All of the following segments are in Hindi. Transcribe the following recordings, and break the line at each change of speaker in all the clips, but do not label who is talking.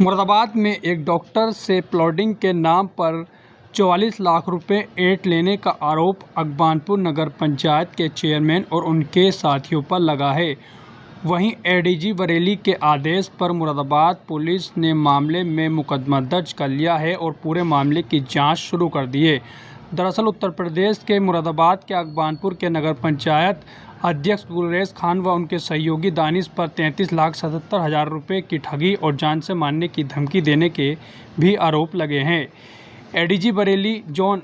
मुरादाबाद में एक डॉक्टर से प्लॉटिंग के नाम पर 44 लाख रुपए ऐंठ लेने का आरोप अगबानपुर नगर पंचायत के चेयरमैन और उनके साथियों पर लगा है। वहीं एडीजी बरेली के आदेश पर मुरादाबाद पुलिस ने मामले में मुकदमा दर्ज कर लिया है और पूरे मामले की जांच शुरू कर दी है। दरअसल उत्तर प्रदेश के मुरादाबाद के अगबानपुर के नगर पंचायत अध्यक्ष गुलेश खान व उनके सहयोगी दानिश पर 33,77,000 रुपये की ठगी और जान से मारने की धमकी देने के भी आरोप लगे हैं। एडीजी बरेली जोन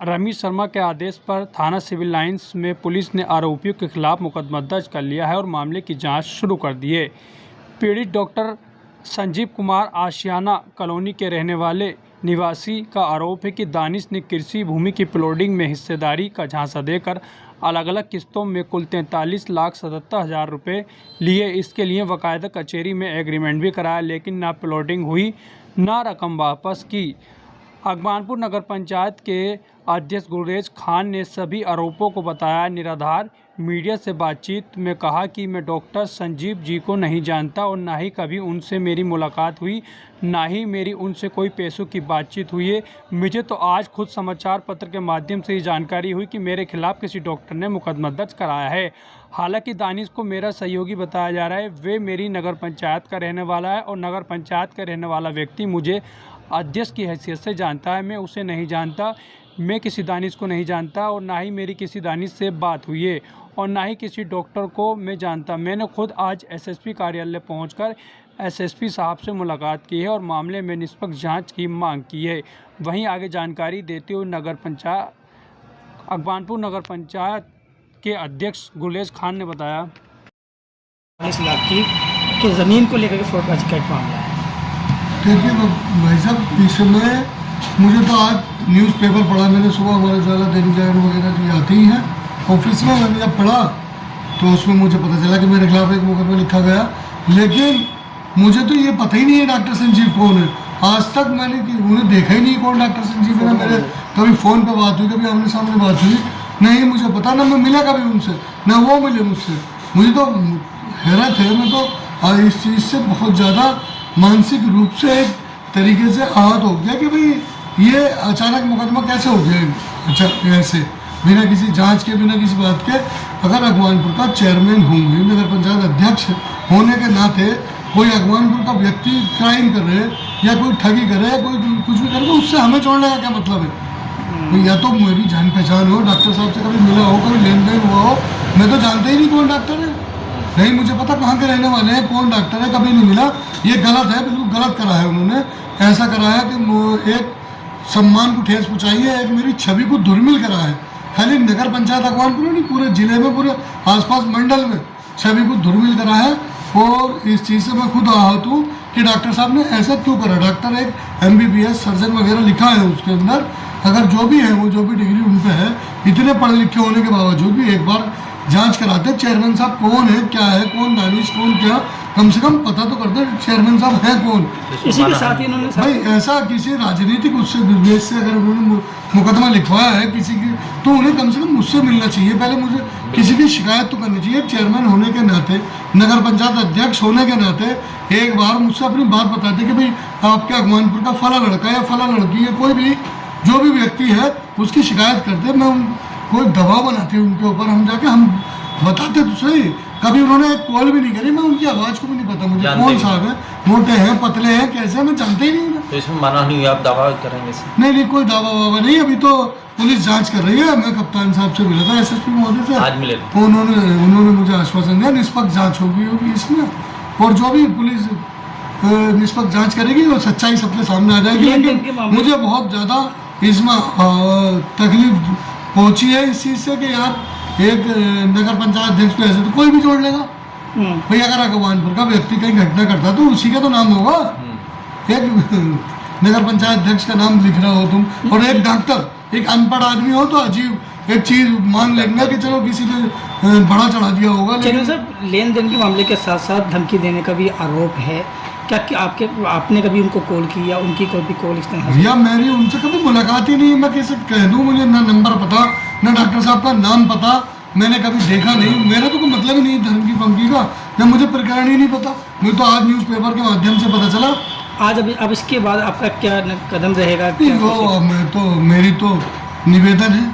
रमेश शर्मा के आदेश पर थाना सिविल लाइंस में पुलिस ने आरोपियों के खिलाफ मुकदमा दर्ज कर लिया है और मामले की जांच शुरू कर दी है। पीड़ित डॉक्टर संजीव कुमार आशियाना कॉलोनी के रहने वाले निवासी का आरोप है कि दानिश ने कृषि भूमि की प्लॉटिंग में हिस्सेदारी का झांसा देकर अलग अलग किस्तों में कुल 43,77,000 रुपये लिए। इसके लिए बाकायदा कचहरी में एग्रीमेंट भी कराया, लेकिन ना प्लॉटिंग हुई ना रकम वापस की। अगबानपुर नगर पंचायत के अध्यक्ष गुलेश खान ने सभी आरोपों को बताया निराधार। मीडिया से बातचीत में कहा कि मैं डॉक्टर संजीव जी को नहीं जानता और ना ही कभी उनसे मेरी मुलाकात हुई, ना ही मेरी उनसे कोई पैसों की बातचीत हुई है। मुझे तो आज खुद समाचार पत्र के माध्यम से ही जानकारी हुई कि मेरे खिलाफ किसी डॉक्टर ने मुकदमा दर्ज कराया है। हालांकि दानिश को मेरा सहयोगी बताया जा रहा है। वे मेरी नगर पंचायत का रहने वाला है और नगर पंचायत का रहने वाला व्यक्ति मुझे अध्यक्ष की हैसियत से जानता है। मैं उसे नहीं जानता, मैं किसी दानिश को नहीं जानता और ना ही मेरी किसी दानिश से बात हुई है और ना ही किसी डॉक्टर को मैं जानता। मैंने खुद आज एसएसपी कार्यालय पहुंचकर एसएसपी साहब से मुलाकात की है और मामले में निष्पक्ष जांच की मांग की है। वहीं आगे जानकारी देते हुए अगबानपुर नगर पंचायत के अध्यक्ष गुलेश खान ने बताया
40 लाख की तो ज़मीन को लेकर के फ्रॉड का शिकायत मामला है।
देखिए भाई साहब, इस समय मुझे तो आज न्यूज़पेपर पढ़ा मैंने, सुबह हमारे ज्वाला दैनिक जागरण वगैरह जो आती हैं ऑफिस में, मैंने जब पढ़ा तो उसमें मुझे पता चला कि मेरे खिलाफ एक मुकदमा लिखा गया। लेकिन मुझे तो ये पता ही नहीं है डॉक्टर संजीव कौन है। आज तक मैंने उन्हें देखा ही नहीं कौन डॉक्टर संजीव है। ना मेरे कभी फ़ोन पे बात हुई, कभी आमने सामने बात हुई, नहीं मुझे पता, ना मैं मिला कभी उनसे, ना वो मिले मुझसे। मुझे तो हैरत है, मैं तो इस चीज़ से बहुत ज़्यादा मानसिक रूप से एक तरीके से आहत हो गया कि भाई ये अचानक मुकदमा कैसे हो गया। अच्छा, ऐसे बिना किसी जांच के, बिना किसी बात के, अगर अगबानपुर का चेयरमैन होंगे, नगर पंचायत अध्यक्ष होने के नाते कोई अगबानपुर का व्यक्ति क्राइम कर रहे या कोई ठगी कर रहे या कोई कुछ भी कर रहे, तो उससे हमें छोड़ने का क्या मतलब है। तो या तो मेरी जान पहचान हो, डॉक्टर साहब से कभी मिला हो, कभी लेन देन हुआ हो, मैं तो जानता ही नहीं कौन डॉक्टर है, नहीं मुझे पता कहाँ के रहने वाले हैं, कौन डॉक्टर है, कभी नहीं मिला। ये गलत है, बिल्कुल गलत करा है उन्होंने। ऐसा करा है कि एक सम्मान को ठेस पहुँचाई है, एक मेरी छवि को धूमिल करा है। खाली नगर पंचायत अगबानपुर नहीं, पूरे जिले में, पूरे आसपास मंडल में छवि को धूमिल करा है। और इस चीज़ से मैं खुद आहत हूँ कि डॉक्टर साहब ने ऐसा क्यों करा। डॉक्टर एक MBBS सर्जन वगैरह लिखा है उसके अंदर, अगर जो भी है वो जो भी डिग्री उन पे है, इतने पढ़े लिखे होने के बावजूद भी एक बार जांच कराते चेयरमैन साहब कौन है, क्या है, कौन दानिश, कौन क्या, कम से कम पता तो करते चेयरमैन साहब हैं कौन।
इसी के साथ ही उन्होंने
भाई ऐसा किसी राजनीतिक उससे निर्देश से अगर उन्होंने मुकदमा लिखवाया है किसी की, तो उन्हें कम से कम मुझसे मिलना चाहिए। पहले मुझे किसी की शिकायत तो करनी चाहिए। चेयरमैन होने के नाते, नगर पंचायत अध्यक्ष होने के नाते एक बार मुझसे अपनी बात बताते कि भाई आपके अगबानपुर का फला लड़का या फला लड़की है, कोई भी जो भी व्यक्ति है उसकी शिकायत करते, मैं कोई दबाव बनाते उनके ऊपर, हम जाके हम बताते तो सही। कभी उन्होंने कॉल भी नहीं करी, मैं उनकी आवाज़ को भी नहीं पता मुझे कौन साहब है, मोटे हैं, पतले हैं, कैसे, मैं जानते ही नहीं।
तो इसमें माना नहीं हुआ, आप दावा करेंगे?
नहीं, कोई दावा वावा नहीं। अभी तो पुलिस जांच कर रही है। मैं कप्तान साहब से मिला था, SSP महोदय से,
आज मिले
तो उन्होंने मुझे आश्वासन दिया निष्पक्ष जाँच होगी इसमें, और जो भी पुलिस निष्पक्ष जाँच करेगी और सच्चाई सबके सामने आ जाएगी। लेकिन मुझे बहुत ज़्यादा इसमें तकलीफ पहुंची है इस चीज़ से कि यार एक नगर पंचायत अध्यक्ष को ऐसे तो कोई भी जोड़ लेगा। भाई अगर अगबानपुर का व्यक्ति कहीं घटना करता तो उसी का तो नाम होगा। एक नगर पंचायत अध्यक्ष का नाम लिख रहा हो तुम, और एक डॉक्टर, एक अनपढ़ आदमी हो तो अजीब एक चीज़ मान लेंगे कि चलो किसी ने बड़ा चढ़ा दिया होगा।
लेकिन सर लेन देन के मामले के साथ साथ धमकी देने का भी आरोप है। क्या कि आपने कभी उनको कॉल की या उनकी कोई भी कॉल इस तरह?
भैया मेरी उनसे कभी मुलाकात ही नहीं। मैं कैसे कह दूँ, मुझे ना नंबर पता, ना डॉक्टर साहब का नाम पता, मैंने कभी देखा नहीं। मेरा तो कोई मतलब ही नहीं धमकी फमकी का, जब मुझे प्रकरण ही नहीं पता। मुझे तो आज न्यूज़पेपर के माध्यम से पता चला
आज अब इसके बाद आपका क्या कदम रहेगा?
नहीं,
क्या
वो मेरी तो निवेदन है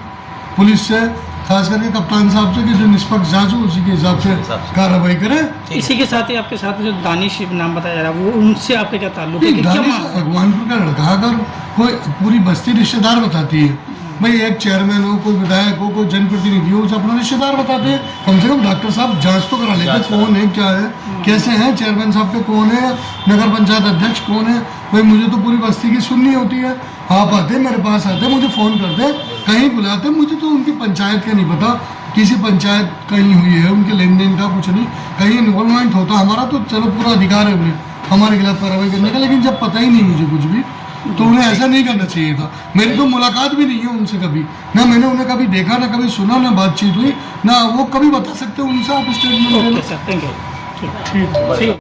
पुलिस से, खास करके कप्तान साहब से, कि जो निष्पक्ष जांच हो उसी के हिसाब से कार्रवाई करें।
इसी के साथ ही आपके साथ जो दानिश नाम बताया जा रहा है, वो उनसे आपका क्या ताल्लुक है? कि क्या
दानिश भगवानपुर का लड़का, अगर कोई पूरी बस्ती रिश्तेदार बताती है, भाई एक चेयरमैन हो, कोई विधायक हो, कोई जनप्रतिनिधि हो, उसे अपना रिश्तेदार बताते हैं, कम से कम डॉक्टर साहब जांच तो करा लेते कौन है, क्या है, कैसे हैं चेयरमैन साहब के, कौन है नगर पंचायत अध्यक्ष कौन है। भाई मुझे तो पूरी बस्ती की सुननी होती है, आप आते मेरे पास आते, मुझे फ़ोन करते, कहीं बुलाते, मुझे तो उनकी पंचायत का नहीं पता, किसी पंचायत कहीं हुई है, उनके लेन देन का कुछ नहीं, कहीं इन्वॉल्वमेंट होता, हमारा तो चलो पूरा अधिकार है उन्हें हमारे खिलाफ कार्रवाई करने का, लेकिन जब पता ही नहीं मुझे कुछ भी, तो उन्हें ऐसा नहीं करना चाहिए था। मेरी तो मुलाकात भी नहीं है उनसे कभी, ना मैंने उन्हें कभी देखा, ना कभी सुना, ना बातचीत हुई, ना वो कभी बता सकते उनसे आप statement.
Okay sir, thank you. ठीक।